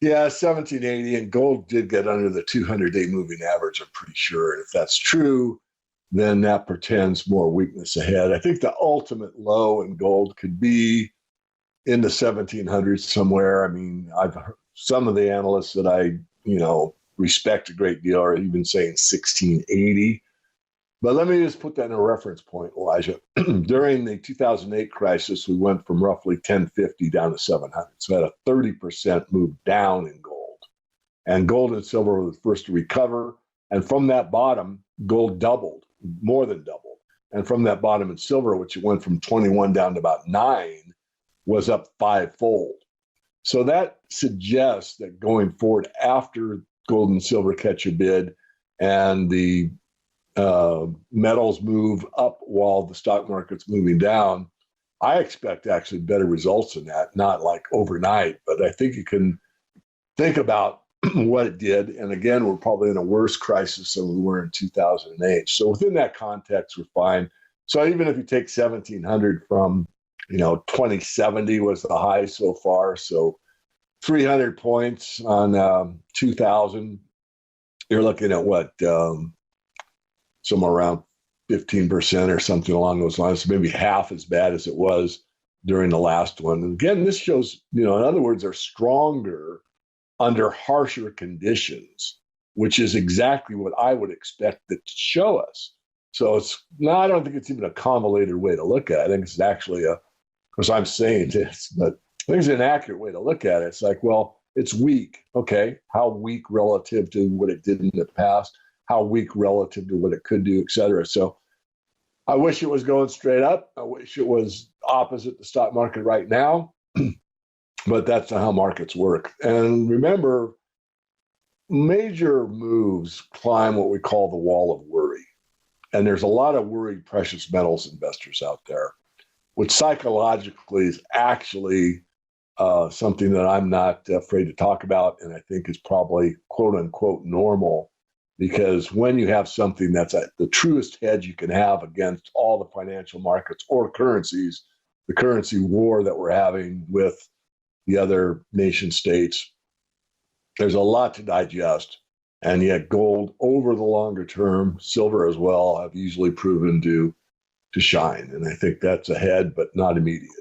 Yeah, 1780, and gold did get under the 200-day moving average, I'm pretty sure. And if that's true, then that portends more weakness ahead. I think the ultimate low in gold could be in the 1700s somewhere. I mean, I've heard some of the analysts that I, respect a great deal are even saying 1680. But let me just put that in a reference point, Elijah. During the 2008 crisis, we went from roughly 1050 down to 700. So we had a 30% move down in gold. And gold and silver were the first to recover. And from that bottom, gold doubled, more than doubled. And from that bottom in silver, which went from 21 down to about 9, was up fivefold. So that suggests that going forward, after gold and silver catch a bid and the metals move up while the stock market's moving down, I expect actually better results than that, not like overnight, but I think you can think about what it did. And again, we're probably in a worse crisis than we were in 2008. So within that context, we're fine. So even if you take 1700 from, 2070 was the high so far. So 300 points on 2000, you're looking at what, somewhere around 15% or something along those lines, maybe half as bad as it was during the last one. And again, this shows, in other words, they're stronger under harsher conditions, which is exactly what I would expect it to show us. So I don't think it's even a convoluted way to look at it. I think it's actually of course I'm saying this, but I think it's an accurate way to look at it. It's like, well, it's weak. Okay. How weak relative to what it did in the past? How weak relative to what it could do, et cetera. So I wish it was going straight up. I wish it was opposite the stock market right now, but that's not how markets work. And remember, major moves climb what we call the wall of worry. And there's a lot of worried precious metals investors out there, which psychologically is actually something that I'm not afraid to talk about. And I think is probably quote unquote normal. Because when you have something that's the truest hedge you can have against all the financial markets or currencies, the currency war that we're having with the other nation states, there's a lot to digest. And yet gold over the longer term, silver as well, have usually proven to shine. And I think that's ahead, but not immediate.